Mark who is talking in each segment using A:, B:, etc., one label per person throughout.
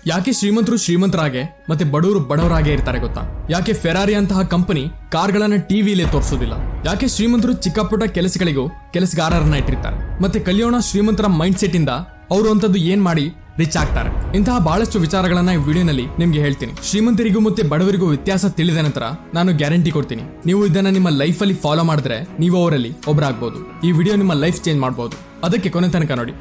A: ಯಾಕೆ ಶ್ರೀಮಂತರು ಶ್ರೀಮಂತರಾಗೆ ಮತ್ತೆ ಬಡವರು ಬಡವರಾಗೆ ಇರ್ತಾರೆ ಗೊತ್ತಾ? ಯಾಕೆ ಫೆರಾರಿ ಅಂತಹ ಕಂಪನಿ ಕಾರ್ಗಳನ್ನ ಟಿವಿಲೇ ತೋರಿಸೋದಿಲ್ಲ? ಯಾಕೆ ಶ್ರೀಮಂತರು ಚಿಕ್ಕ ಪುಟ್ಟ ಕೆಲಸಗಳಿಗೂ ಕೆಲಸಗಾರರನ್ನ ಇಟ್ಟಿರ್ತಾರೆ? ಮತ್ತೆ ಕಲಿಯೋಣ ಶ್ರೀಮಂತರ ಮೈಂಡ್ ಸೆಟ್ ಇಂದ ಅವರು ಅಂತದ್ದು ಏನ್ ಮಾಡಿ ರಿಚ್ ಆಗ್ತಾರೆ. ಇಂತಹ ಬಹಳಷ್ಟು ವಿಚಾರಗಳನ್ನ ಈ ವಿಡಿಯೋನಲ್ಲಿ ನಿಮ್ಗೆ ಹೇಳ್ತೀನಿ. ಶ್ರೀಮಂತರಿಗೂ ಮತ್ತೆ ಬಡವರಿಗೂ ವ್ಯತ್ಯಾಸ ತಿಳಿದ ನಂತರ ನಾನು ಗ್ಯಾರಂಟಿ ಕೊಡ್ತೀನಿ, ನೀವು ಇದನ್ನ ನಿಮ್ಮ ಲೈಫ್ ಅಲ್ಲಿ ಫಾಲೋ ಮಾಡಿದ್ರೆ ನೀವು ಅವರಲ್ಲಿ ಒಬ್ಬರಾಗಬಹುದು. ಈ ವಿಡಿಯೋ ನಿಮ್ಮ ಲೈಫ್ ಚೇಂಜ್ ಮಾಡಬಹುದು. ಅದಕ್ಕೆ ಕೊನೆ ತನಕ ನೋಡಿ.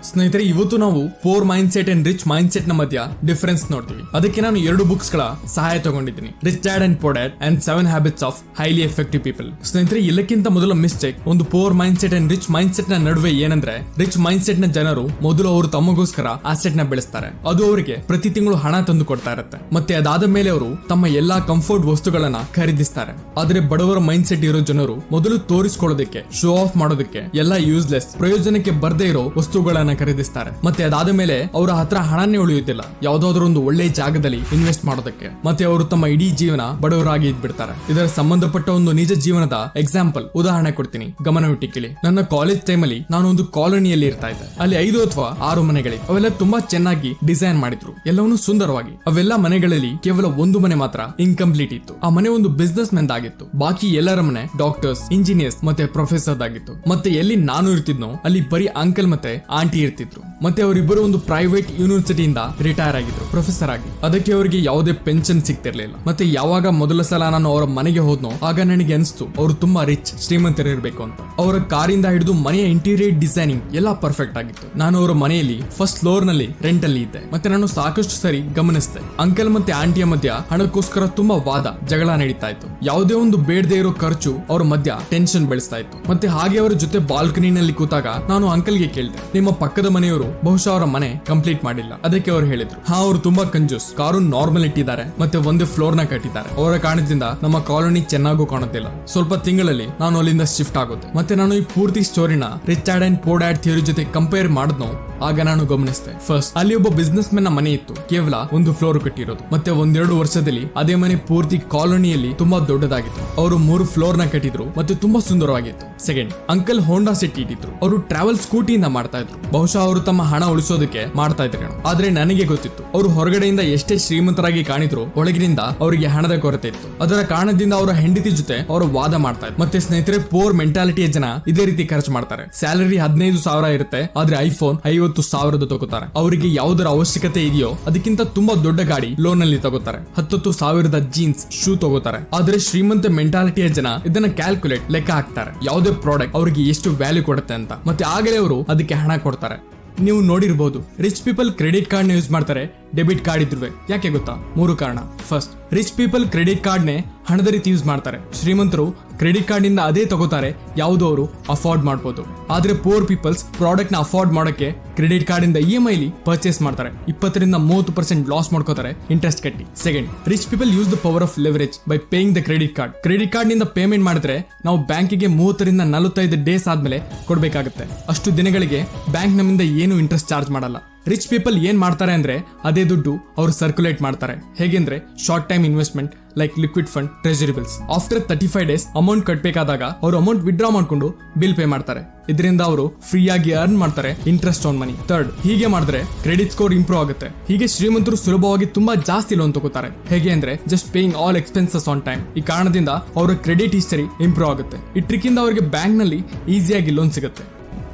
A: ಸ್ನೇಹಿತರೆ, ಇವತ್ತು ನಾವು poor mindset and rich mindset ನ ಮಧ್ಯ ಡಿಫರೆನ್ಸ್ ನೋಡ್ತೀವಿ. ಅದಕ್ಕೆ ನಾನು 2 ಬುಕ್ಸ್ ಗಳ ಸಹಾಯ ತಗೊಂಡಿದ್ದೀನಿ, rich dad and poor dad and 7 habits of highly effective people. ಸ್ನೇಹಿತರೆ, ಎಲ್ಲಕ್ಕಿಂತ ಮೊದಲ ಮಿಸ್ಟೇಕ್ ಒಂದು poor mindset and rich mindset ನ ನಡುವೆ ಏನಂದ್ರೆ, ರಿಚ್ ಮೈಂಡ್ ಸೆಟ್ ನ ಜನರು ಮೊದಲು ಅವರು ತಮಗೋಸ್ಕರ ಆಸೆಟ್ ನ ಬೆಳೆಸ್ತಾರೆ. ಅದು ಅವರಿಗೆ ಪ್ರತಿ ತಿಂಗಳು ಹಣ ತಂದು ಕೊಡ್ತಾ ಇರುತ್ತೆ. ಮತ್ತೆ ಅದಾದ ಮೇಲೆ ಅವರು ತಮ್ಮ ಎಲ್ಲಾ ಕಂಫರ್ಟ್ ವಸ್ತುಗಳನ್ನ ಖರೀದಿಸ್ತಾರೆ. ಆದ್ರೆ ಬಡವರ ಮೈಂಡ್ ಸೆಟ್ ಇರೋ ಜನರು ಮೊದಲು ತೋರಿಸ್ಕೊಳ್ಳೋದಕ್ಕೆ, ಶೋ ಆಫ್ ಮಾಡೋದಕ್ಕೆ, ಎಲ್ಲ ಯೂಸ್ಲೆಸ್ ಪ್ರಯೋಜನಕ್ಕೆ ಬರ್ದೇ ಇರೋ ವಸ್ತುಗಳನ್ನ ಖರೀದಿಸ್ತಾರೆ. ಮತ್ತೆ ಅದಾದ ಮೇಲೆ ಅವರ ಹತ್ರ ಹಣನೇ ಉಳಿಯುತ್ತಿಲ್ಲ ಯಾವ್ದಾದ್ರು ಒಂದು ಒಳ್ಳೆ ಜಾಗದಲ್ಲಿ ಇನ್ವೆಸ್ಟ್ ಮಾಡೋದಕ್ಕೆ. ಮತ್ತೆ ಅವರು ತಮ್ಮ ಇಡೀ ಜೀವನ ಬಡವರಾಗಿ ಇದ್ಬಿಡ್ತಾರೆ. ಇದರ ಸಂಬಂಧಪಟ್ಟ ಒಂದು ನಿಜ ಜೀವನದ ಎಕ್ಸಾಂಪಲ್ ಉದಾಹರಣೆ ಕೊಡ್ತೀನಿ, ಗಮನವಿಟ್ಟು ಕೇಳಿ. ನನ್ನ ಕಾಲೇಜ್ ಟೈಮ್ ಅಲ್ಲಿ ನಾನು ಒಂದು ಕಾಲೋನಿಯಲ್ಲಿ ಇರ್ತಾ ಇದ್ದೆ. ಅಲ್ಲಿ 5 ಅಥವಾ 6 ಮನೆಗಳಿವೆ. ಅವೆಲ್ಲ ತುಂಬಾ ಚೆನ್ನಾಗಿ ಡಿಸೈನ್ ಮಾಡಿದ್ರು, ಎಲ್ಲವನ್ನೂ ಸುಂದರವಾಗಿ. ಅವೆಲ್ಲ ಮನೆಗಳಲ್ಲಿ ಕೇವಲ ಒಂದು ಮನೆ ಮಾತ್ರ ಇನ್ಕಂಪ್ಲೀಟ್ ಇತ್ತು. ಆ ಮನೆ ಒಂದು ಬಿಸ್ನೆಸ್ ಮೆನ್ ಆಗಿತ್ತು. ಬಾಕಿ ಎಲ್ಲರ ಮನೆ ಡಾಕ್ಟರ್ಸ್, ಇಂಜಿನಿಯರ್ಸ್ ಮತ್ತೆ ಪ್ರೊಫೆಸರ್ ಆಗಿತ್ತು. ಮತ್ತೆ ಎಲ್ಲಿ ನಾನು ಇರ್ತಿದ್ನೋ ಅಲ್ಲಿ ಬರೀ ಅಂಕಲ್ ಮತ್ತೆ ಆಂಟಿ ಇರ್ತಿದ್ರು. ಮತ್ತೆ ಅವರಿಬ್ಬರು ಒಂದು ಪ್ರೈವೇಟ್ ಯೂನಿವರ್ಸಿಟಿಯಿಂದ ರಿಟೈರ್ ಆಗಿದ್ರು, ಪ್ರೊಫೆಸರ್ ಆಗಿ. ಅದಕ್ಕೆ ಅವರಿಗೆ ಯಾವುದೇ ಪೆನ್ಷನ್ ಸಿಗ್ತಿರ್ಲಿಲ್ಲ. ಮತ್ತೆ ಯಾವಾಗ ಮೊದಲ ಸಲ ನಾನು ಅವರ ಮನೆಗೆ ಹೋದ್ನೋ ಆಗ ನನಗೆ ಅನಿಸ್ತು ಅವರು ತುಂಬಾ ರಿಚ್, ಶ್ರೀಮಂತರಿರ್ಬೇಕು ಅಂತ. ಅವರ ಕಾರಿಂದ ಹಿಡಿದು ಮನೆಯ ಇಂಟೀರಿಯರ್ ಡಿಸೈನಿಂಗ್ ಎಲ್ಲ ಪರ್ಫೆಕ್ಟ್ ಆಗಿತ್ತು. ನಾನು ಅವರ ಮನೆಯಲ್ಲಿ ಫಸ್ಟ್ ಫ್ಲೋರ್ ನಲ್ಲಿ ರೆಂಟ್ ಅಲ್ಲಿ ಇದ್ದೆ. ಮತ್ತೆ ನಾನು ಸಾಕಷ್ಟು ಸರಿ ಗಮನಿಸಿದೆ, ಅಂಕಲ್ ಮತ್ತೆ ಆಂಟಿಯ ಮಧ್ಯ ಹಣಕ್ಕೋಸ್ಕರ ತುಂಬಾ ವಾದ ಜಗಳ ನಡೀತಾ ಇತ್ತು. ಯಾವುದೇ ಒಂದು ಬೇಡದೆ ಇರೋ ಖರ್ಚು ಅವರ ಮಧ್ಯ ಟೆನ್ಷನ್ ಬೆಳೆಸ್ತಾ ಇತ್ತು. ಮತ್ತೆ ಹಾಗೆ ಅವರ ಜೊತೆ ಬಾಲ್ಕನಿನಲ್ಲಿ ಕೂತಾಗ ನಾನು ಅಂಕಲ್ಗೆ ಕೇಳಿದೆ, ನಿಮ್ಮ ಪಕ್ಕದ ಮನೆಯವರು ಬಹುಶಃ ಅವರ ಮನೆ ಕಂಪ್ಲೀಟ್ ಮಾಡಿಲ್ಲ. ಅದಕ್ಕೆ ಅವರು ಹೇಳಿದ್ರು, ಅವರು ತುಂಬಾ ಕಂಜೂಸ್, ಕಾರು ನಾರ್ಮಲ್ ಇಟ್ಟಿದ್ದಾರೆ ಮತ್ತೆ ಒಂದೇ ಫ್ಲೋರ್ ನ ಕಟ್ಟಿದ್ದಾರೆ. ಅವರ ಕಾರಣದಿಂದ ನಮ್ಮ ಕಾಲೋನಿ ಚೆನ್ನಾಗೂ ಕಾಣುತ್ತಿಲ್ಲ. ಸ್ವಲ್ಪ ತಿಂಗಳಲ್ಲಿ ನಾನು ಅಲ್ಲಿಂದ ಶಿಫ್ಟ್ ಆಗುತ್ತೆ. ಮತ್ತೆ ನಾನು ಈ ಪೂರ್ತಿ ಸ್ಟೋರಿನ rich dad and poor dad theory ಜೊತೆ ಕಂಪೇರ್ ಮಾಡಿದ್ನೋ ಆಗ ನಾನು ಗಮನಿಸಿದೆ, ಫಸ್ಟ್ ಅಲ್ಲಿ ಒಬ್ಬ ಬಿಸ್ನೆಸ್ ಮೆನ್ ನ ಮನೆ ಇತ್ತು, ಕೇವಲ ಒಂದು ಫ್ಲೋರ್ ಕಟ್ಟಿರೋದು. ಮತ್ತೆ 1-2 ವರ್ಷದಲ್ಲಿ ಅದೇ ಮನೆ ಪೂರ್ತಿ ಕಾಲೋನಿಯಲ್ಲಿ ತುಂಬಾ ದೊಡ್ಡದಾಗಿತ್ತು. ಅವರು 3 ಫ್ಲೋರ್ ನ ಕಟ್ಟಿದ್ರು ಮತ್ತೆ ತುಂಬಾ ಸುಂದರವಾಗಿತ್ತು. ಸೆಕೆಂಡ್, ಅಂಕಲ್ ಹೋಂಡಾ ಸಿಟಿ ಇಟ್ಟಿದ್ರು. ಅವರು ಟ್ರಾವೆಲ್ ಸ್ಕೂಟಿಯಿಂದ ಮಾಡ್ತಾ ಇದ್ರು. ಬಹುಶಃ ಅವರು ತಮ್ಮ ಹಣ ಉಳಿಸೋದಕ್ಕೆ ಮಾಡ್ತಾ ಇದ್ರು. ಆದ್ರೆ ನನಗೆ ಗೊತ್ತಿತ್ತು, ಅವರು ಹೊರಗಡೆಯಿಂದ ಎಷ್ಟೇ ಶ್ರೀಮಂತರಾಗಿ ಕಾಣಿದ್ರು ಒಳಗಿನಿಂದ ಅವರಿಗೆ ಹಣದ ಕೊರತೆ ಇತ್ತು. ಅದರ ಕಾರಣದಿಂದ ಅವರ ಹೆಂಡತಿ ಜೊತೆ ಅವರು ವಾದ ಮಾಡ್ತಾ ಇದ್ರು. ಮತ್ತೆ ಸ್ನೇಹಿತರೆ, ಪೋರ್ ಮೆಂಟಾಲಿಟಿಯ ಜನ ಇದೇ ರೀತಿ ಖರ್ಚು ಮಾಡ್ತಾರೆ. ಸ್ಯಾಲರಿ 15,000 ಇರುತ್ತೆ, ಆದ್ರೆ ಐಫೋನ್ 50,000 ತಗೋತಾರೆ. ಅವರಿಗೆ ಯಾವುದರ ಅವಶ್ಯಕತೆ ಇದೆಯೋ ಅದಕ್ಕಿಂತ ತುಂಬಾ ದೊಡ್ಡ ಗಾಡಿ ಲೋನ್ ಅಲ್ಲಿ ತಗೋತಾರೆ. 10,000 ಜೀನ್ಸ್ ಶೂ ತಗೋತಾರೆ. ಆದ್ರೆ ಶ್ರೀಮಂತ ಮೆಂಟಾಲಿಟಿಯ ಜನ ಇದನ್ನ ಕ್ಯಾಲ್ಕುಲೇಟ್ ಲೆಕ್ಕ ಹಾಕ್ತಾರೆ, ಯಾವುದೇ ಪ್ರಾಡಕ್ಟ್ ಅವರಿಗೆ ಎಷ್ಟು ವ್ಯಾಲ್ಯೂ ಕೊಡುತ್ತೆ ಅಂತ. ಮತ್ತೆ ಆಗಲೇ ಅವರು ಅದಕ್ಕೆ ಹಣ ಕೊಡ್ತಾರೆ. ನೀವು ನೋಡಿರಬಹುದು, ರಿಚ್ ಪೀಪಲ್ ಕ್ರೆಡಿಟ್ ಕಾರ್ಡ್ ನ ಯೂಸ್ ಮಾಡ್ತಾರೆ, ಡೆಬಿಟ್ ಕಾರ್ಡ್ ಇದ್ರುವೆ. ಯಾಕೆ ಗೊತ್ತಾ? 3 ಕಾರಣ. First, rich people credit card ನೇ ಹಣದ ರೀತಿ ಯೂಸ್ ಮಾಡ್ತಾರೆ. ಶ್ರೀಮಂತರು ಕ್ರೆಡಿಟ್ ಕಾರ್ಡ್ ನಿಂದ ಅದೇ ತಗೋತಾರೆ ಯಾವುದು ಅವರು ಅಫೋರ್ಡ್ ಮಾಡಬಹುದು. ಆದ್ರೆ ಪೋರ್ ಪೀಪಲ್ಸ್ ಪ್ರಾಡಕ್ಟ್ ನ ಅಫೋರ್ಡ್ ಮಾಡೋಕೆ ಕ್ರೆಡಿಟ್ ಕಾರ್ಡ್ ಇಂದ EMI ಪರ್ಚೇಸ್ ಮಾಡ್ತಾರೆ. 20-30% ಲಾಸ್ ಮಾಡ್ಕೋತಾರೆ ಇಂಟ್ರೆಸ್ಟ್ ಕಟ್ಟಿ. Second, rich people use the power of leverage by paying the credit card. Credit card ನಿಂದ ಪೇಮೆಂಟ್ ಮಾಡಿದ್ರೆ ನಾವು ಬ್ಯಾಂಕಿಗೆ 30-45 ಡೇಸ್ ಆದ್ಮೇಲೆ ಕೊಡ್ಬೇಕಾಗುತ್ತೆ. ಅಷ್ಟು ದಿನಗಳಿಗೆ ಬ್ಯಾಂಕ್ ನಮ್ಮಿಂದ ಏನು ಇಂಟ್ರೆಸ್ಟ್ ಚಾರ್ಜ್ ಮಾಡಲ್ಲ. ರಿಚ್ ಪೀಪಲ್ ಏನ್ ಮಾಡ್ತಾರೆ ಅಂದ್ರೆ ಅದೇ ದುಡ್ಡು ಅವರು ಸರ್ಕ್ಯುಲೇಟ್ ಮಾಡ್ತಾರೆ. ಹೇಗೆಂದ್ರೆ short time investment like liquid fund, treasury bills. After 35 days amount ಕಟ್ಟಬೇಕಾದಾಗ ಅವರು ಅಮೌಂಟ್ ವಿಡ್ರಾ ಮಾಡ್ಕೊಂಡು ಬಿಲ್ ಪೇ ಮಾಡ್ತಾರೆ. ಇದರಿಂದ ಅವರು ಫ್ರೀ ಆಗಿ ಅರ್ನ್ ಮಾಡ್ತಾರೆ ಇಂಟ್ರೆಸ್ಟ್ ಆನ್ ಮನಿ. ಥರ್ಡ್, ಹೀಗೆ ಮಾಡಿದ್ರೆ ಕ್ರೆಡಿಟ್ ಸ್ಕೋರ್ ಇಂಪ್ರೂವ್ ಆಗುತ್ತೆ. ಹೀಗೆ ಶ್ರೀಮಂತರು ಸುಲಭವಾಗಿ ತುಂಬಾ ಜಾಸ್ತಿ ಲೋನ್ ತಗೋತಾರೆ. ಹೇಗೆ ಅಂದ್ರೆ just paying all expenses on time. ಈ ಕಾರಣದಿಂದ ಅವರ ಕ್ರೆಡಿಟ್ ಹಿಸ್ಟರಿ ಇಂಪ್ರೂವ್ ಆಗುತ್ತೆ. ಈ ಟ್ರಿಕ್ ಇಂದ ಅವರಿಗೆ ಬ್ಯಾಂಕ್ ನಲ್ಲಿ ಈಸಿಯಾಗಿ ಲೋನ್ ಸಿಗುತ್ತೆ.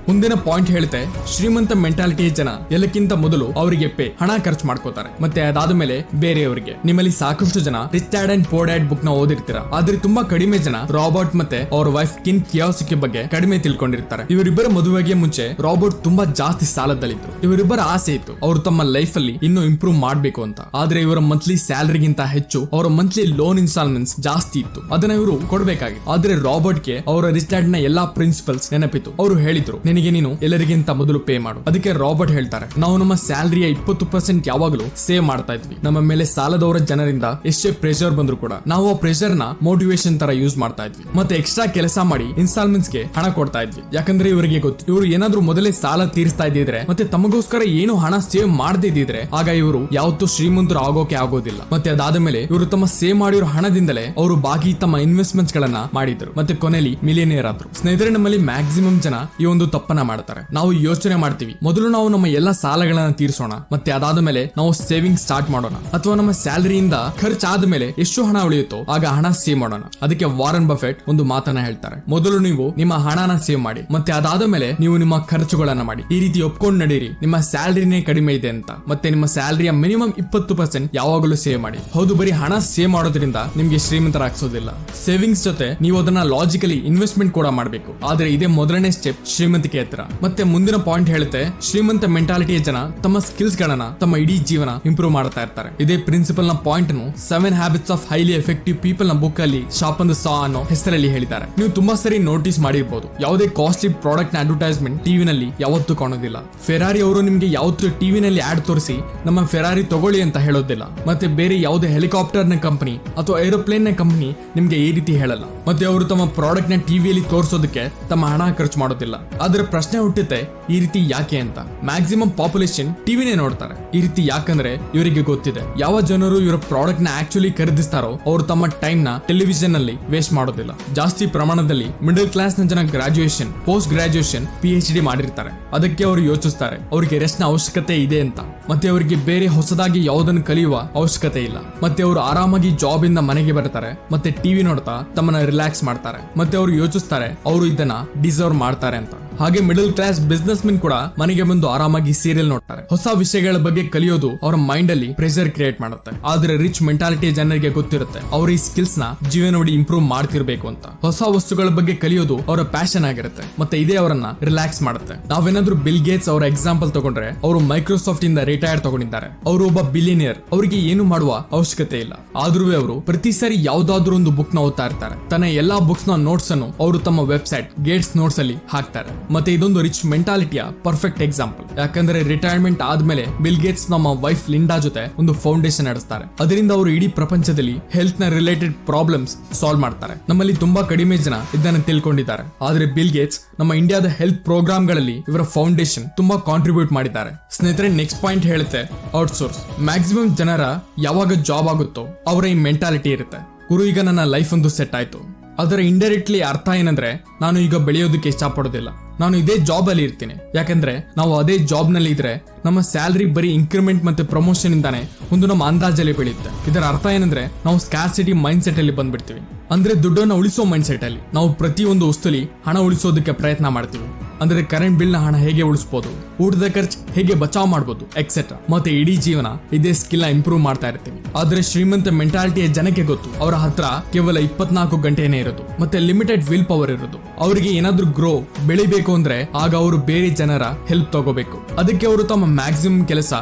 A: ಮುಂದಿನ ಪಾಯಿಂಟ್ ಹೇಳುತ್ತೆ, ಶ್ರೀಮಂತ ಮೆಂಟಾಲಿಟಿಯ ಜನ ಎಲ್ಲಕ್ಕಿಂತ ಮೊದಲು ಅವರಿಗೆ ಹಣ ಖರ್ಚು ಮಾಡ್ಕೋತಾರೆ. ಮತ್ತೆ ಅದಾದ ಮೇಲೆ ಬೇರೆಯವರಿಗೆ. ನಿಮ್ಮಲ್ಲಿ ಸಾಕಷ್ಟು ಜನ rich dad and poor dad book ನ ಓದಿರ್ತೀರಾ. ಆದ್ರೆ ತುಂಬಾ ಕಡಿಮೆ ಜನ ರಾಬರ್ಟ್ ಮತ್ತೆ ಅವರ ವೈಫ್ ಕಿನ್ ಕಿಯೋಸಾಕಿ ಬಗ್ಗೆ ಕಡಿಮೆ ತಿಳ್ಕೊಂಡಿರ್ತಾರೆ. ಇವರಿಬ್ಬರ ಮದುವೆಗೆ ಮುಂಚೆ ರಾಬರ್ಟ್ ತುಂಬಾ ಜಾಸ್ತಿ ಸಾಲದಲ್ಲಿದ್ರು. ಇವರಿಬ್ಬರ ಆಸೆ ಇತ್ತು ಅವರು ತಮ್ಮ ಲೈಫ್ ಅಲ್ಲಿ ಇನ್ನೂ ಇಂಪ್ರೂವ್ ಮಾಡ್ಬೇಕು ಅಂತ. ಆದ್ರೆ ಇವರ ಮಂತ್ಲಿ ಸ್ಯಾಲರಿಗಿಂತ ಹೆಚ್ಚು ಅವರ ಮಂತ್ಲಿ ಲೋನ್ ಇನ್ಸ್ಟಾಲ್ಮೆಂಟ್ಸ್ ಜಾಸ್ತಿ ಇತ್ತು. ಅದನ್ನ ಇವರು ಕೊಡ್ಬೇಕಾಗಿತ್ತು. ಆದ್ರೆ ರಾಬರ್ಟ್ ಗೆ ಅವರ ರಿಚ್ ಡ್ಯಾಡ್ ನ ಎಲ್ಲಾ ಪ್ರಿನ್ಸಿಪಲ್ಸ್ ನೆನಪಿತ್ತು. ಅವರು ಹೇಳಿದ್ರು, ನಿನಗೆ ನೀನು ಎಲ್ಲರಿಗಿಂತ ಮೊದಲು ಪೇ ಮಾಡು. ಅದಕ್ಕೆ ರಾಬರ್ಟ್ ಹೇಳ್ತಾರೆ, ನಾವು ನಮ್ಮ ಸ್ಯಾಲರಿಯ 20% ಯಾವಾಗಲೂ ಸೇವ್ ಮಾಡ್ತಾ ಇದ್ವಿ. ನಮ್ಮ ಮೇಲೆ ಸಾಲದವರ ಜನರಿಂದ ಎಷ್ಟೇ ಪ್ರೆಷರ್ ಬಂದ್ರು ಕೂಡ ನಾವು ಆ ಪ್ರೆಷರ್ ನ ಮೋಟಿವೇಶನ್ ತರ ಯೂಸ್ ಮಾಡ್ತಾ ಇದ್ವಿ. ಮತ್ತೆ ಎಕ್ಸ್ಟ್ರಾ ಕೆಲಸ ಮಾಡಿ ಇನ್ಸ್ಟಾಲ್ಮೆಂಟ್ಸ್ ಗೆ ಹಣ ಕೊಡ್ತಾ ಇದ್ವಿ. ಯಾಕಂದ್ರೆ ಇವರಿಗೆ ಗೊತ್ತು, ಇವರು ಏನಾದ್ರೂ ಮೊದಲೇ ಸಾಲ ತೀರಿಸ್ತಾ ಇದ್ದಿದ್ರೆ ಮತ್ತೆ ತಮಗೋಸ್ಕರ ಏನು ಹಣ ಸೇವ್ ಮಾಡದೇ ಇದ್ದಿದ್ರೆ ಆಗ ಇವರು ಯಾವತ್ತೂ ಶ್ರೀಮಂತರು ಆಗೋಕೆ ಆಗೋದಿಲ್ಲ. ಮತ್ತೆ ಅದಾದ ಮೇಲೆ ಇವರು ತಮ್ಮ ಸೇವ್ ಮಾಡಿರೋ ಹಣದಿಂದಲೇ ಅವರು ಬಾಕಿ ತಮ್ಮ ಇನ್ವೆಸ್ಟ್ಮೆಂಟ್ಸ್ ಗಳನ್ನ ಮಾಡಿದ್ರು. ಮತ್ತೆ ಕೊನೆಯಲ್ಲಿ ಮಿಲಿಯನಿಯರ್ ಆದ್ರು. ಸ್ನೇಹಿತರೆ, ನಮ್ಮಲ್ಲಿ ಮ್ಯಾಕ್ಸಿಮಮ್ ಜನ ಈ ಒಂದು ತಪ್ಪು ತಪ್ಪನ್ನ ಮಾಡ್ತಾರೆ. ನಾವು ಯೋಚನೆ ಮಾಡ್ತೀವಿ, ಮೊದಲು ನಾವು ನಮ್ಮ ಎಲ್ಲಾ ಸಾಲಗಳನ್ನ ತೀರಿಸೋಣ, ಮತ್ತೆ ಅದಾದ ಮೇಲೆ ನಾವು ಸೇವಿಂಗ್ ಸ್ಟಾರ್ಟ್ ಮಾಡೋಣ, ಅಥವಾ ನಮ್ಮ ಸ್ಯಾಲರಿಯಿಂದ ಖರ್ಚಾದ ಮೇಲೆ ಎಷ್ಟು ಹಣ ಉಳಿಯುತ್ತೋ ಆಗ ಹಣ ಸೇವ್ ಮಾಡೋಣ. ಅದಕ್ಕೆ ವಾರನ್ ಬಫೆಟ್ ಒಂದು ಮಾತನ್ನ ಹೇಳ್ತಾರೆ, ಮೊದಲು ನೀವು ನಿಮ್ಮ ಹಣನ ಸೇವ್ ಮಾಡಿ, ಮತ್ತೆ ಅದಾದ ಮೇಲೆ ನೀವು ನಿಮ್ಮ ಖರ್ಚುಗಳನ್ನ ಮಾಡಿ. ಈ ರೀತಿ ಒಪ್ಕೊಂಡು ನಡೀರಿ, ನಿಮ್ಮ ಸ್ಯಾಲರಿನೇ ಕಡಿಮೆ ಇದೆ ಅಂತ, ಮತ್ತೆ ನಿಮ್ಮ ಸ್ಯಾಲರಿಯ ಮಿನಿಮಮ್ 20% ಯಾವಾಗಲೂ ಸೇವ್ ಮಾಡಿ. ಹೌದು, ಬರೀ ಹಣ ಸೇವ್ ಮಾಡೋದ್ರಿಂದ ನಿಮ್ಗೆ ಶ್ರೀಮಂತರಾಗಿಸೋದಿಲ್ಲ. ಸೇವಿಂಗ್ಸ್ ಜೊತೆ ನೀವು ಅದನ್ನ ಲಾಜಿಕಲಿ ಇನ್ವೆಸ್ಟ್ಮೆಂಟ್ ಕೂಡ ಮಾಡಬೇಕು. ಆದ್ರೆ ಇದೇ ಮೊದಲನೇ ಸ್ಟೆಪ್ ಶ್ರೀಮಂತಿಕೆ ಹತ್ರ. ಮತ್ತೆ ಮುಂದಿನ ಪಾಯಿಂಟ್ ಹೇಳುತ್ತೆ, ಶ್ರೀಮಂತ ಮೆಂಟಾಲಿಟಿಯ ಜನ ತಮ್ಮ ಸ್ಕಿಲ್ಸ್ ಗಳನ್ನ ತಮ್ಮ ಇಡೀ ಜೀವನ ಇಂಪ್ರೂವ್ ಮಾಡ್ತಾ ಇರ್ತಾರೆ. ಇದೇ ಪ್ರಿನ್ಸಿಪಲ್ ನ ಪಾಯಿಂಟ್ ಅನ್ನು 7 habits of highly effective people ನ ಬುಕ್ ಅಲ್ಲಿ ಶಾಪನ್ ಸಾ ಅನ್ನೋ ಹೆಸರಲ್ಲಿ ಹೇಳಿದ್ದಾರೆ. ನೀವು ತುಂಬಾ ಸರಿ ನೋಟಿಸ್ ಮಾಡಿರ್ಬೋದು, ಯಾವುದೇ ಕಾಸ್ಟ್ಲಿ ಪ್ರಾಡಕ್ಟ್ ನ ಅಡ್ವರ್ಟೈಸ್ಮೆಂಟ್ ಟಿವಿನಲ್ಲಿ ಯಾವತ್ತೂ ಕಾಣೋದಿಲ್ಲ. ಫೆರಾರಿ ಅವರು ನಿಮ್ಗೆ ಯಾವತ್ತೂ ಟಿವಿನಲ್ಲಿ ಆಡ್ ತೋರಿಸಿ ನಮ್ಮ ಫೆರಾರಿ ತಗೊಳ್ಳಿ ಅಂತ ಹೇಳೋದಿಲ್ಲ. ಮತ್ತೆ ಬೇರೆ ಯಾವುದೇ ಹೆಲಿಕಾಪ್ಟರ್ ನ ಕಂಪನಿ ಅಥವಾ ಏರೋಪ್ಲೇನ್ ನ ಕಂಪನಿ ನಿಮ್ಗೆ ಈ ರೀತಿ ಹೇಳಲ್ಲ. ಮತ್ತೆ ಅವರು ತಮ್ಮ ಪ್ರಾಡಕ್ಟ್ ನ ಟಿವಿಯಲ್ಲಿ ತೋರಿಸೋದಕ್ಕೆ ತಮ್ಮ ಹಣ ಖರ್ಚು ಮಾಡೋದಿಲ್ಲ. ಆದ್ರೆ ಪ್ರಶ್ನೆ ಹುಟ್ಟುತ್ತೆ, ಈ ರೀತಿ ಯಾಕೆ ಅಂತ. ಮ್ಯಾಕ್ಸಿಮಮ್ ಪಾಪ್ಯುಲೇಷನ್ ಟಿವಿನೇ ನೋಡ್ತಾರೆ. ಈ ರೀತಿ ಯಾಕಂದ್ರೆ ಇವರಿಗೆ ಗೊತ್ತಿದೆ, ಯಾವ ಜನರು ಇವರ ಪ್ರಾಡಕ್ಟ್ ನ ಆಕ್ಚುಲಿ ಖರೀದಿಸ್ತಾರೋ ಅವರು ತಮ್ಮ ಟೈಮ್ ನ ಟೆಲಿವಿಷನ್ ಅಲ್ಲಿ ವೇಸ್ಟ್ ಮಾಡೋದಿಲ್ಲ. ಜಾಸ್ತಿ ಪ್ರಮಾಣದಲ್ಲಿ ಮಿಡಲ್ ಕ್ಲಾಸ್ ನ ಜನ ಗ್ರಾಜುಯೇಷನ್, ಪೋಸ್ಟ್ ಗ್ರಾಜುಯೇಷನ್, PhD ಮಾಡಿರ್ತಾರೆ. ಅದಕ್ಕೆ ಅವರು ಯೋಚಿಸ್ತಾರೆ ಅವರಿಗೆ ರೆಸ್ಟ್ ನ ಅವಶ್ಯಕತೆ ಇದೆ ಅಂತ. ಮತ್ತೆ ಅವರಿಗೆ ಬೇರೆ ಹೊಸದಾಗಿ ಯಾವುದನ್ನು ಕಲಿಯುವ ಅವಶ್ಯಕತೆ ಇಲ್ಲ. ಮತ್ತೆ ಅವರು ಆರಾಮಾಗಿ ಜಾಬ್ ಇಂದ ಮನೆಗೆ ಬರ್ತಾರೆ, ಮತ್ತೆ ಟಿವಿ ನೋಡ್ತಾ ತಮ್ಮನ್ನ ರಿಲ್ಯಾಕ್ಸ್ ಮಾಡ್ತಾರೆ. ಮತ್ತೆ ಅವರು ಯೋಚಿಸ್ತಾರೆ ಅವರು ಇದನ್ನ ಡಿಸರ್ವ್ ಮಾಡ್ತಾರೆ ಅಂತ. ಹಾಗೆ ಮಿಡಲ್ ಕ್ಲಾಸ್ ಬಿಸ್ನೆಸ್ ಮೆನ್ ಕೂಡ ಮನೆಗೆ ಬಂದು ಆರಾಮಾಗಿ ಸೀರಿಯಲ್ ನೋಡ್ತಾರೆ. ಹೊಸ ವಿಷಯಗಳ ಬಗ್ಗೆ ಕಲಿಯೋದು ಅವರ ಮೈಂಡ್ ಅಲ್ಲಿ ಪ್ರೆಷರ್ ಕ್ರಿಯೇಟ್ ಮಾಡುತ್ತೆ. ಆದ್ರೆ ರಿಚ್ ಮೆಂಟಾಲಿಟಿ ಜನರಿಗೆ ಗೊತ್ತಿರುತ್ತೆ ಅವರು ಈ ಸ್ಕಿಲ್ಸ್ ನ ಜೀವನವಿಡೀ ಇಂಪ್ರೂವ್ ಮಾಡ್ತಿರ್ಬೇಕು ಅಂತ. ಹೊಸ ವಸ್ತುಗಳ ಬಗ್ಗೆ ಕಲಿಯೋದು ಅವರ ಪ್ಯಾಷನ್ ಆಗಿರುತ್ತೆ, ಮತ್ತೆ ಇದೇ ಅವರನ್ನ ರಿಲ್ಯಾಕ್ಸ್ ಮಾಡುತ್ತೆ. ನಾವೇನಾದ್ರೂ ಬಿಲ್ ಗೇಟ್ಸ್ ಅವರ ಎಕ್ಸಾಂಪಲ್ ತಗೊಂಡ್ರೆ, ಅವರು ಮೈಕ್ರೋಸಾಫ್ಟ್ ಇಂದ ರಿಟೈರ್ ತಗೊಂಡಿದ್ದಾರೆ. ಅವರು ಒಬ್ಬ ಬಿಲಿಯನಿಯರ್, ಅವರಿಗೆ ಏನು ಮಾಡುವ ಅವಶ್ಯಕತೆ ಇಲ್ಲ. ಆದ್ರೂ ಅವರು ಪ್ರತಿ ಸಾರಿ ಯಾವ್ದಾದ್ರು ಒಂದು ಬುಕ್ ನ ಓದ್ತಾ ಇರ್ತಾರೆ. ತನ್ನ ಎಲ್ಲಾ ಬುಕ್ಸ್ ನ ನೋಟ್ಸ್ ಅನ್ನು ಅವರು ತಮ್ಮ ವೆಬ್ಸೈಟ್ ಗೇಟ್ಸ್ ನೋಟ್ಸ್ ಅಲ್ಲಿ ಹಾಕ್ತಾರೆ. ಮತ್ತೆ ಇದೊಂದು ರಿಚ್ ಮೆಂಟಾಲಿಟಿಯ ಪರ್ಫೆಕ್ಟ್ ಎಕ್ಸಾಂಪಲ್. ಯಾಕಂದ್ರೆ ರಿಟೈರ್ಮೆಂಟ್ ಆದ್ಮೇಲೆ ಬಿಲ್ ಗೇಟ್ಸ್ ನಮ್ಮ ವೈಫ್ ಲಿಂಡಾ ಜೊತೆ ಒಂದು ಫೌಂಡೇಶನ್ ನಡೆಸ್ತಾರೆ. ಅದರಿಂದ ಅವರು ಇಡೀ ಪ್ರಪಂಚದಲ್ಲಿ ಹೆಲ್ತ್ ನ ರಿಲೇಟೆಡ್ ಪ್ರಾಬ್ಲಮ್ಸ್ ಸಾಲ್ವ್ ಮಾಡ್ತಾರೆ. ನಮ್ಮಲ್ಲಿ ತುಂಬಾ ಕಡಿಮೆ ಜನ ಇದನ್ನ ತಿಳ್ಕೊಂಡಿದ್ದಾರೆ. ಆದ್ರೆ ಬಿಲ್ ಗೇಟ್ಸ್ ನಮ್ಮ ಇಂಡಿಯಾದ ಹೆಲ್ತ್ ಪ್ರೋಗ್ರಾಮ್ ಗಳಲ್ಲಿ ಇವರ ಫೌಂಡೇಶನ್ ತುಂಬಾ ಕಾಂಟ್ರಿಬ್ಯೂಟ್ ಮಾಡಿದ್ದಾರೆ. ಸ್ನೇಹಿತರೆ, ನೆಕ್ಸ್ಟ್ ಪಾಯಿಂಟ್ ಹೇಳುತ್ತೆ ಔಟ್ಸೋರ್ಸ್. ಮ್ಯಾಕ್ಸಿಮಮ್ ಜನರ ಯಾವಾಗ ಜಾಬ್ ಆಗುತ್ತೋ ಅವರ ಈ ಮೆಂಟಾಲಿಟಿ ಇರುತ್ತೆ, ಗುರು ಈಗ ನನ್ನ ಲೈಫ್ ಒಂದು ಸೆಟ್ ಆಯ್ತು. ಅದರ ಇಂಡೈರೆಕ್ಟ್ಲಿ ಅರ್ಥ ಏನಂದ್ರೆ, ನಾನು ಈಗ ಬೆಳೆಯೋದಕ್ಕೆ ಇಷ್ಟಪಡೋದಿಲ್ಲ, ನಾನು ಇದೇ ಜಾಬ್ ಅಲ್ಲಿ ಇರ್ತೀನಿ. ಯಾಕಂದ್ರೆ ನಾವು ಅದೇ ಜಾಬ್ ನಲ್ಲಿ ಇದ್ರೆ ನಮ್ಮ ಸ್ಯಾಲರಿ ಬರೀ ಇನ್ಕ್ರಿಮೆಂಟ್ ಮತ್ತೆ ಪ್ರಮೋಷನ್ ಇಂದಾನೆ ಒಂದು ನಮ್ಮ ಅಂದಾಜಲ್ಲಿ ಬೆಳೆಯುತ್ತೆ. ಇದರ ಅರ್ಥ ಏನಂದ್ರೆ ನಾವು ಸ್ಕ್ಯಾರ್ಸಿಟಿ ಮೈಂಡ್ ಸೆಟ್ ಅಲ್ಲಿ ಬಂದ್ಬಿಡ್ತೀವಿ. ಅಂದ್ರೆ ದುಡ್ಡನ್ನ ಉಳಿಸೋ ಮೈಂಡ್ ಸೆಟ್ ಅಲ್ಲಿ ನಾವು ಪ್ರತಿಯೊಂದು ವಸ್ತುಲಿ ಹಣ ಉಳಿಸೋದಕ್ಕೆ ಪ್ರಯತ್ನ ಮಾಡ್ತೀವಿ. ಅಂದ್ರೆ ಕರೆಂಟ್ ಬಿಲ್ ನ ಹಣ ಹೇಗೆ ಉಳಿಸಬಹುದು, ಊಟದ ಖರ್ಚು ಹೇಗೆ ಬಚಾವ್ ಮಾಡಬಹುದು, ಎಕ್ಸೆಟ್ರಾ. ಮತ್ತೆ ಇಡೀ ಜೀವನ ಇದೇ ಸ್ಕಿಲ್ ನ ಇಂಪ್ರೂವ್ ಮಾಡ್ತಾ ಇರ್ತೀವಿ. ಆದ್ರೆ ಶ್ರೀಮಂತ ಮೆಂಟಾಲಿಟಿಯ ಜನಕ್ಕೆ ಗೊತ್ತು, ಅವರ ಹತ್ರ ಕೇವಲ 24 ಗಂಟೆನೇ ಇರೋದು, ಮತ್ತೆ ಲಿಮಿಟೆಡ್ ವಿಲ್ ಪವರ್ ಇರೋದು. ಅವರಿಗೆ ಏನಾದ್ರೂ ಗ್ರೋ ಬೆಳಿಬೇಕು ಅಂದ್ರೆ ಆಗ ಅವರು ಬೇರೆ ಜನರ ಹೆಲ್ಪ್ ತಗೋಬೇಕು. ಅದಕ್ಕೆ ಅವರು ತಮ್ಮ ಮ್ಯಾಕ್ಸಿಮಮ್ ಕೆಲಸ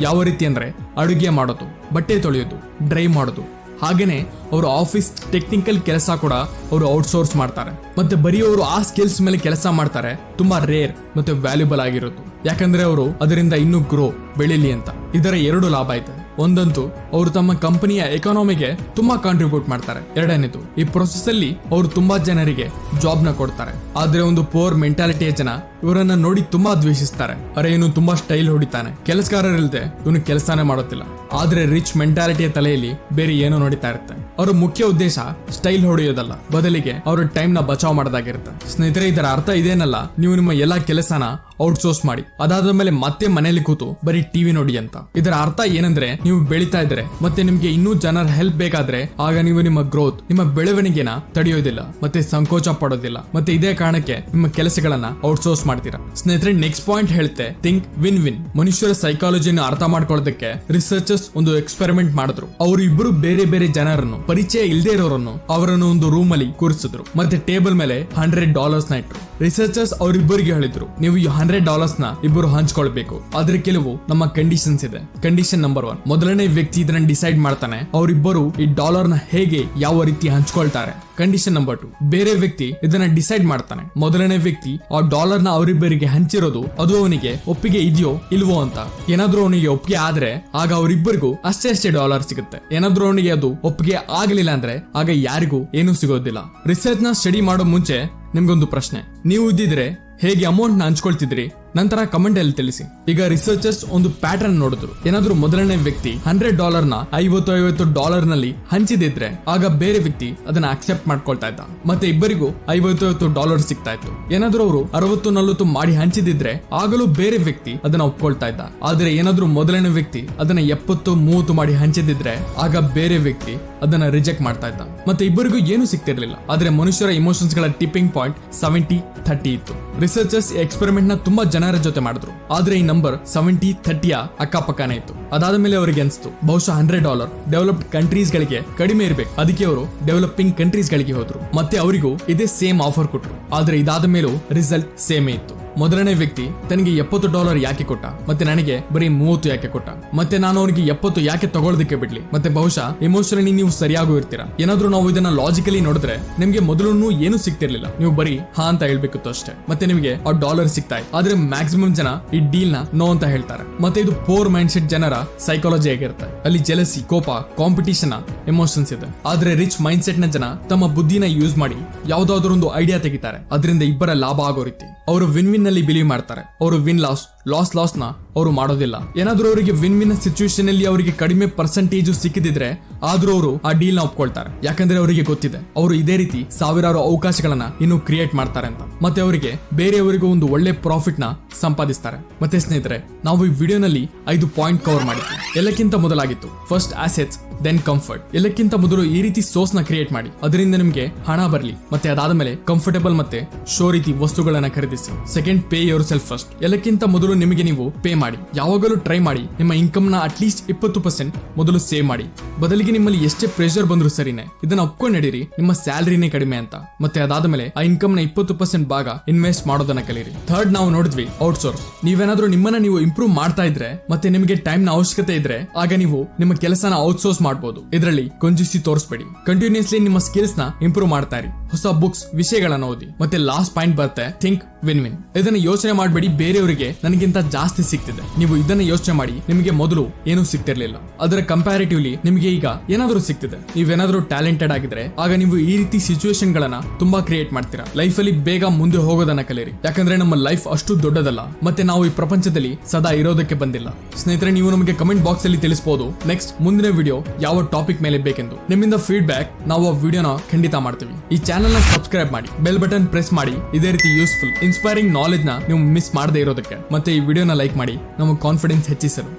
A: ಯಾವ ರೀತಿ ಅಂದ್ರೆ ಅಡುಗೆ ಮಾಡೋದು, ಬಟ್ಟೆ ತೊಳೆಯೋದು, ಡ್ರೈವ್ ಮಾಡೋದು. ಹಾಗೇನೆ ಅವರು ಆಫೀಸ್ ಟೆಕ್ನಿಕಲ್ ಕೆಲಸ ಕೂಡ ಅವರು ಔಟ್ಸೋರ್ಸ್ ಮಾಡ್ತಾರೆ. ಮತ್ತೆ ಬರೀ ಅವರು ಆ ಸ್ಕಿಲ್ಸ್ ಮೇಲೆ ಕೆಲಸ ಮಾಡ್ತಾರೆ, ತುಂಬಾ ರೇರ್ ಮತ್ತೆ ವ್ಯಾಲ್ಯೂಬಲ್ ಆಗಿರೋದು. ಯಾಕಂದ್ರೆ ಅವರು ಅದರಿಂದ ಇನ್ನೂ ಗ್ರೋ ಬೆಳಿಲಿ ಅಂತ. ಇದರ 2 ಲಾಭ ಐತೆ. ಒಂದಂತೂ ಅವರು ತಮ್ಮ ಕಂಪನಿಯ ಎಕಾನಮಿಗೆ ತುಂಬಾ ಕಾಂಟ್ರಿಬ್ಯೂಟ್ ಮಾಡ್ತಾರೆ. ಎರಡನೇದು, ಈ ಪ್ರೊಸೆಸ್ ಅಲ್ಲಿ ಅವರು ತುಂಬಾ ಜನರಿಗೆ ಜಾಬ್ ನ ಕೊಡ್ತಾರೆ. ಆದ್ರೆ ಒಂದು ಪೋರ್ ಮೆಂಟಾಲಿಟಿಯ ಜನ ಇವರನ್ನ ನೋಡಿ ತುಂಬಾ ದ್ವೇಷಿಸ್ತಾರೆ. ಅರೆ ಇವನು ತುಂಬಾ ಸ್ಟೈಲ್ ಹೊಡಿತಾನೆ, ಕೆಲಸಗಾರರಿಲ್ಲದೆ ಇವನು ಕೆಲಸನೇ ಮಾಡೋದಿಲ್ಲ. ಆದ್ರೆ ರಿಚ್ ಮೆಂಟಾಲಿಟಿಯ ತಲೆಯಲ್ಲಿ ಬೇರೆ ಏನೋ ನೋಡಿತಾ ಇರುತ್ತೆ. ಅವರ ಮುಖ್ಯ ಉದ್ದೇಶ ಸ್ಟೈಲ್ ಹೊಡೆಯೋದಲ್ಲ, ಬದಲಿಗೆ ಅವರ ಟೈಮ್ ನ ಬಚಾವ್ ಮಾಡೋದಾಗಿರುತ್ತೆ. ಸ್ನೇಹಿತರೆ, ಇದರ ಅರ್ಥ ಇದೇನಲ್ಲ, ನೀವು ನಿಮ್ಮ ಎಲ್ಲಾ ಕೆಲಸನ ಔಟ್ಸೋರ್ಸ್ ಮಾಡಿ ಅದಾದ ಮೇಲೆ ಮತ್ತೆ ಮನೆಯಲ್ಲಿ ಕೂತು ಬರೀ ಟಿವಿ ನೋಡಿ ಅಂತ. ಇದರ ಅರ್ಥ ಏನಂದ್ರೆ, ನೀವು ಬೆಳೀತಾ ಇದ್ರೆ ಮತ್ತೆ ನಿಮ್ಗೆ ಇನ್ನೂ ಜನರ ಹೆಲ್ಪ್ ಬೇಕಾದ್ರೆ ಆಗ ನೀವು ನಿಮ್ಮ ಗ್ರೋತ್, ನಿಮ್ಮ ಬೆಳವಣಿಗೆನ ತಡೆಯೋದಿಲ್ಲ ಮತ್ತೆ ಸಂಕೋಚ ಪಡೋದಿಲ್ಲ. ಮತ್ತೆ ಇದೇ ಕಾರಣಕ್ಕೆ ನಿಮ್ಮ ಕೆಲಸಗಳನ್ನ ಔಟ್ಸೋರ್ಸ್ ಮಾಡ್ತೀರಾ. ಸ್ನೇಹಿತರೆ, ನೆಕ್ಸ್ಟ್ ಪಾಯಿಂಟ್ ಹೇಳುತ್ತೆ ಥಿಂಕ್ ವಿನ್ ವಿನ್. ಮನುಷ್ಯರ ಸೈಕಾಲಜಿಯನ್ನು ಅರ್ಥ ಮಾಡ್ಕೊಳ್ಳೋದಕ್ಕೆ ರಿಸರ್ಚರ್ಸ್ ಒಂದು ಎಕ್ಸ್ಪೆರಿಮೆಂಟ್ ಮಾಡಿದ್ರು. ಅವರು ಇಬ್ಬರು ಬೇರೆ ಬೇರೆ ಜನರನ್ನು, ಪರಿಚಯ ಇಲ್ಲದೆ ಇರೋರನ್ನು ಅವರನ್ನು ಒಂದು ರೂಮ್ ಅಲ್ಲಿ ಕೂರಿಸಿದ್ರು. ಮತ್ತೆ ಟೇಬಲ್ ಮೇಲೆ $100 ನ ಇಟ್ರು. ರಿಸರ್ಚರ್ಸ್ ಅವರಿಬ್ಬರಿಗೆ ಹೇಳಿದ್ರು, ನೀವು ಈ $100 ನ ಇಬ್ಬರು ಹಂಚ್ಕೊಳ್ಬೇಕು. ಆದ್ರೆ ಕೆಲವು ನಮ್ಮ ಕಂಡೀಷನ್ಸ್ ಇದೆ. ಕಂಡೀಷನ್ ನಂಬರ್ 1, ಮೊದಲನೇ ವ್ಯಕ್ತಿ ಇದನ್ನ ಡಿಸೈಡ್ ಮಾಡ್ತಾನೆ ಅವರಿಬ್ಬರು ಈ $ನ ಹೇಗೆ ಯಾವ ರೀತಿ ಹಂಚ್ಕೊಳ್ತಾರೆ. ಕಂಡೀಷನ್ ನಂಬರ್ 2, ಬೇರೆ ವ್ಯಕ್ತಿ ಇದನ್ನ ಡಿಸೈಡ್ ಮಾಡ್ತಾನೆ ಮೊದಲನೇ ವ್ಯಕ್ತಿ ಆ $ನ ಅವರಿಬ್ಬರಿಗೆ ಹಂಚಿರೋದು ಅದು ಅವನಿಗೆ ಒಪ್ಪಿಗೆ ಇದೆಯೋ ಇಲ್ವೋ ಅಂತ. ಏನಾದ್ರೂ ಅವನಿಗೆ ಒಪ್ಪಿಗೆ ಆದ್ರೆ ಆಗ ಅವರಿಬ್ಬರಿಗೂ ಅಷ್ಟೇ $. ಸಿಗುತ್ತೆ. ಏನಾದ್ರೂ ಅವನಿಗೆ ಅದು ಒಪ್ಪಿಗೆ ಆಗಲಿಲ್ಲ ಅಂದ್ರೆ ಆಗ ಯಾರಿಗೂ ಏನೂ ಸಿಗೋದಿಲ್ಲ. ರಿಸರ್ಚ್ ನ ಸ್ಟಡಿ ಮಾಡೋ ಮುಂಚೆ ನಿಮ್ಗೊಂದು ಪ್ರಶ್ನೆ, ನೀವು ಇದ್ದಿದ್ರೆ ಹೇಗೆ ಅಮೌಂಟ್ ನ ಹಂಚ್ಕೊಳ್ತಿದ್ರಿ ನಂತರ ಕಮೆಂಟ್ ಅಲ್ಲಿ ತಿಳಿಸಿ. ಈಗ ರಿಸರ್ಚರ್ಸ್ ಒಂದು ಪ್ಯಾಟರ್ನ್ ನೋಡಿದ್ರು. ಏನಾದ್ರೂ ಮೊದಲನೇ ವ್ಯಕ್ತಿ $100 $50 ನಲ್ಲಿ ಹಂಚಿದಿದ್ರೆ ಆಗ ಬೇರೆ ವ್ಯಕ್ತಿ ಅದನ್ನ ಅಕ್ಸೆಪ್ಟ್ ಮಾಡ್ಕೊಳ್ತಾ ಇದ್ದ, ಮತ್ತೆ ಇಬ್ಬರಿಗೂ $50 ಸಿಗ್ತಾ ಇತ್ತು. ಏನಾದ್ರೂ ಅವರು 60-40 ಮಾಡಿ ಹಂಚಿದಿದ್ರೆ ಆಗಲೂ ಬೇರೆ ವ್ಯಕ್ತಿ ಅದನ್ನ ಒಪ್ಕೊಳ್ತಾ ಇದ್ದ. ಆದ್ರೆ ಏನಾದ್ರೂ ಮೊದಲನೇ ವ್ಯಕ್ತಿ ಅದನ್ನ 70-30 ಮಾಡಿ ಹಂಚಿದಿದ್ರೆ ಆಗ ಬೇರೆ ವ್ಯಕ್ತಿ ಅದನ್ನ ರಿಜೆಕ್ಟ್ ಮಾಡ್ತಾ ಇದ್ದ, ಮತ್ತೆ ಇಬ್ಬರಿಗೂ ಏನು ಸಿಗ್ತಿರ್ಲಿಲ್ಲ. ಆದ್ರೆ ಮನುಷ್ಯರ ಇಮೋಷನ್ಸ್ ಗಳ ಟಿಪ್ಪಿಂಗ್ ಪಾಯಿಂಟ್ 70-30 ಇತ್ತು. ರಿಸರ್ಚರ್ಸ್ ಎಕ್ಸ್ಪೆರಿಮೆಂಟ್ ನ ತುಂಬಾ ಜನರ ಜೊತೆ ಮಾಡಿದ್ರು, ಆದ್ರೆ ಈ ನಂಬರ್ 70-30 ಅಕ್ಕಪಕ್ಕನೇ ಇತ್ತು. ಅದಾದ ಮೇಲೆ ಅವರಿಗೆ ಅನಿಸ್ತು ಬಹುಶಃ $100 ಡೆವಲಪ್ಡ್ ಕಂಟ್ರೀಸ್ ಗಳಿಗೆ ಕಡಿಮೆ ಇರಬೇಕು, ಅದಕ್ಕೆ ಅವರು ಡೆವಲಪಿಂಗ್ ಕಂಟ್ರೀಸ್ ಗಳಿಗೆ ಹೋದ್ರು. ಮತ್ತೆ ಅವರಿಗೂ ಇದೇ ಸೇಮ್ ಆಫರ್ ಕೊಟ್ರು. ಆದ್ರೆ ಇದಾದ ಮೇಲೂ ರಿಸಲ್ಟ್ ಸೇಮೇ ಇತ್ತು. ಮೊದಲನೇ ವ್ಯಕ್ತಿ ತನಗೆ $70 ಯಾಕೆ ಕೊಟ್ಟ, ಮತ್ತೆ ನನಗೆ ಬರೀ 30 ಯಾಕೆ ಕೊಟ್ಟ, ಮತ್ತೆ ನಾನು ಅವನಿಗೆ 70 ಯಾಕೆ ತಗೊಳ್ಳೋದಕ್ಕೆ ಬಿಡ್ಲಿ. ಮತ್ತೆ ಬಹುಶಃ ಇಮೋಷನಲಿ ನೀವು ಸರಿಯಾಗೂ ಇರ್ತೀರಾ. ಏನಾದ್ರೂ ನಾವು ಇದನ್ನ ಲಾಜಿಕಲಿ ನೋಡಿದ್ರೆ ನಿಮ್ಗೆ ಮೊದಲು ಏನು ಸಿಗ್ತಿರ್ಲಿಲ್ಲ, ನೀವು ಬರೀ ಹಾ ಅಂತ ಹೇಳ್ಬೇಕಿತ್ತು ಅಷ್ಟೇ, ಮತ್ತೆ ನಿಮಗೆ ಆ ಡಾಲರ್ ಸಿಗ್ತಾ ಇತ್ತು. ಆದ್ರೆ ಮ್ಯಾಕ್ಸಿಮಮ್ ಜನ ಈ ಡೀಲ್ ನ ನೋ ಅಂತ ಹೇಳ್ತಾರೆ. ಮತ್ತೆ ಇದು ಪೋರ್ ಮೈಂಡ್ ಸೆಟ್ ಜನರ ಸೈಕಾಲಜಿ ಆಗಿರುತ್ತೆ. ಅಲ್ಲಿ ಜೆಲಸಿ, ಕೋಪ, ಕಾಂಪಿಟಿಷನ್ ಎಮೋಷನ್ಸ್ ಇದೆ. ಆದ್ರೆ ರಿಚ್ ಮೈಂಡ್ ಸೆಟ್ ನ ಜನ ತಮ್ಮ ಬುದ್ಧಿನ ಯೂಸ್ ಮಾಡಿ ಯಾವ್ದಾದ್ರು ಒಂದು ಐಡಿಯಾ ತೆಗಿತಾರೆ, ಅದರಿಂದ ಇಬ್ಬರ ಲಾಭ ಆಗೋ ರೀತಿ. ಅವರು ವಿನ್ ವಿನ್ ನಲ್ಲಿ ಬಿಲೀವ್ ಮಾಡ್ತಾರೆ. ಅವರು ವಿನ್ ಲಾಸ್ ನ ಅವರು ಮಾಡೋದಿಲ್ಲ. ಏನಾದ್ರೂ ಅವರಿಗೆ ವಿನ್ ವಿನ್ ಸಿಚುವೇಶನ್ ಅಲ್ಲಿ ಅವರಿಗೆ ಕಡಿಮೆ ಪರ್ಸೆಂಟೇಜ್ ಸಿಕ್ಕಿದ್ರೆ ಆದ್ರೂ ಅವರು ಆ ಡೀಲ್ ನ ಒಪ್ಕೊಳ್ತಾರೆ. ಯಾಕಂದ್ರೆ ಅವರಿಗೆ ಗೊತ್ತಿದೆ ಅವರು ಇದೇ ರೀತಿ ಸಾವಿರಾರು ಅವಕಾಶಗಳನ್ನ ಇನ್ನು ಕ್ರಿಯೇಟ್ ಮಾಡ್ತಾರೆ ಅಂತ. ಮತ್ತೆ ಅವರಿಗೆ ಬೇರೆಯವರಿಗೂ ಒಂದು ಒಳ್ಳೆ ಪ್ರಾಫಿಟ್ ನ ಸಂಪಾದಿಸ್ತಾರೆ. ಮತ್ತೆ ಸ್ನೇಹಿತರೆ, ನಾವು ಈ ವಿಡಿಯೋನಲ್ಲಿ 5 ಪಾಯಿಂಟ್ ಕವರ್ ಮಾಡಿದ್ವಿ. ಎಲ್ಲಕ್ಕಿಂತ ಮೊದಲಾಗಿತ್ತು ಫಸ್ಟ್ ಅಸೆಟ್ಸ್ ದೆನ್ ಕಂಫರ್ಟ್. ಎಲ್ಲಕ್ಕಿಂತ ಮೊದಲು ಈ ರೀತಿ ಸೋರ್ಸ್ ನ ಕ್ರಿಯೇಟ್ ಮಾಡಿ, ಅದರಿಂದ ನಿಮ್ಗೆ ಹಣ ಬರಲಿ. ಮತ್ತೆ ಅದಾದ್ಮೇಲೆ ಕಂಫರ್ಟೇಬಲ್ ಮತ್ತೆ ಶೋ ರೀತಿ ವಸ್ತುಗಳನ್ನ ಖರೀದಿಸಿ. Second, pay your self first. ಎಲ್ಲಕ್ಕಿಂತ ಮೊದಲು ನಿಮಗೆ ನೀವು ಪೇ ಮಾಡಿ. ಯಾವಾಗಲೂ ಟ್ರೈ ಮಾಡಿ ನಿಮ್ಮ ಇನ್ಕಮ್ ನ ಅಟ್ಲೀಸ್ಟ್ 20% ಮೊದಲು ಸೇವ್ ಮಾಡಿ. ಬದಲಿಗೆ ನಿಮ್ಮಲ್ಲಿ ಎಷ್ಟೇ ಪ್ರೆಷರ್ ಬಂದ್ರು ಸರಿನೇ, ಇದನ್ನ ಒಪ್ಕೊಂಡು ನಡೀರಿ ನಿಮ್ಮ ಸ್ಯಾಲರಿನೇ ಕಡಿಮೆ ಅಂತ. ಮತ್ತೆ ಅದಾದ್ಮೇಲೆ ಆ ಇನ್ಕಮ್ ನ 20% ಭಾಗ ಇನ್ವೆಸ್ಟ್ ಮಾಡೋದನ್ನ ಕಲೀರಿ. ಥರ್ಡ್, ನಾವು ನೋಡಿದ್ವಿ ಔಟ್ಸೋರ್ಸ್. ನೀವೇನಾದ್ರೂ ನಿಮ್ಮನ್ನ ನೀವು ಇಂಪ್ರೂವ್ ಮಾಡ್ತಾ ಇದ್ರೆ ಮತ್ತೆ ನಿಮಗೆ ಟೈಮ್ ನ ಅವಶ್ಯಕತೆ ಇದ್ರೆ ಆಗ ನೀವು ನಿಮ್ಮ ಕೆಲಸನ ಔಟ್ಸೋರ್ಸ್ ಮಾಡಬಹುದು. ಇದರಲ್ಲಿ ಕೊಂಜಿಸಿ ತೋರಿಸಬೇಡಿ. ಕಂಟಿನ್ಯೂಸ್ಲಿ ನಿಮ್ಮ ಸ್ಕಿಲ್ಸ್ ನ ಇಂಪ್ರೂವ್ ಮಾಡ್ತಾ ಇರಿ. ಹೊಸ ಬುಕ್ಸ್, ವಿಷಯಗಳನ್ನ ಓದಿ. ಮತ್ತೆ ಲಾಸ್ಟ್ ಪಾಯಿಂಟ್ ಬರುತ್ತೆ ಥಿಂಕ್ ವಿನ್ ವಿನ್. ಇದನ್ನ ಯೋಚನೆ ಮಾಡಬೇಡಿ ಬೇರೆಯವರಿಗೆ ನನಗಿಂತ ಜಾಸ್ತಿ ಸಿಗ್ತಿದೆ. ನೀವು ಇದನ್ನ ಯೋಚನೆ ಮಾಡಿ, ನಿಮಗೆ ಮೊದಲು ಏನೂ ಸಿಗ್ತಿರ್ಲಿಲ್ಲ, ಅದರ ಕಂಪ್ಯಾರಿಟಿವ್ಲಿ ನಿಮಗೆ ಈಗ ಏನಾದ್ರೂ ಸಿಗ್ತಿದೆ. ನೀವೇನಾದ್ರೂ ಟ್ಯಾಲೆಂಟೆಡ್ ಆಗಿದ್ರೆ ಆಗ ನೀವು ಈ ರೀತಿ ಸಿಚುವೇಶನ್ ಗಳನ್ನ ತುಂಬಾ ಕ್ರಿಯೇಟ್ ಮಾಡ್ತೀರಾ. ಲೈಫ್ ಅಲ್ಲಿ ಬೇಗ ಮುಂದೆ ಹೋಗೋದನ್ನ ಕಲಿಯಿರಿ. ಯಾಕಂದ್ರೆ ನಮ್ಮ ಲೈಫ್ ಅಷ್ಟು ದೊಡ್ಡದಲ್ಲ, ಮತ್ತೆ ನಾವು ಈ ಪ್ರಪಂಚದಲ್ಲಿ ಸದಾ ಇರೋದಕ್ಕೆ ಬಂದಿಲ್ಲ. ಸ್ನೇಹಿತರೆ, ನೀವು ನಮಗೆ ಕಮೆಂಟ್ ಬಾಕ್ಸ್ ಅಲ್ಲಿ ತಿಳಿಸಬಹುದು ನೆಕ್ಸ್ಟ್ ಮುಂದಿನ ವಿಡಿಯೋ ಯಾವ ಟಾಪಿಕ್ ಮೇಲೆ ಬೇಕೆಂದು. ನಿಮ್ಮಿಂದ ಫೀಡ್ಬ್ಯಾಕ್ ನಾವು ಆ ವಿಡಿಯೋನ ಖಂಡಿತ ಮಾಡ್ತೀವಿ. ಈ ಚಾನೆಲ್ ನ ಸಬ್ಸ್ಕ್ರೈಬ್ ಮಾಡಿ, ಬೆಲ್ ಬಟನ್ ಪ್ರೆಸ್ ಮಾಡಿ. ಇದೇ ರೀತಿ ಯೂಸ್ಫುಲ್ ಇನ್ಸ್ಪೈರಿಂಗ್ ನಾಲೆಜ್ ನ ನೀವು ಮಿಸ್ ಮಾಡದೇ ಇರೋದಕ್ಕೆ. ಮತ್ತೆ ಈ ವಿಡಿಯೋನ ಲೈಕ್ ಮಾಡಿ ನಮ್ಮ ಕಾನ್ಫಿಡೆನ್ಸ್ ಹೆಚ್ಚಿಸಲು.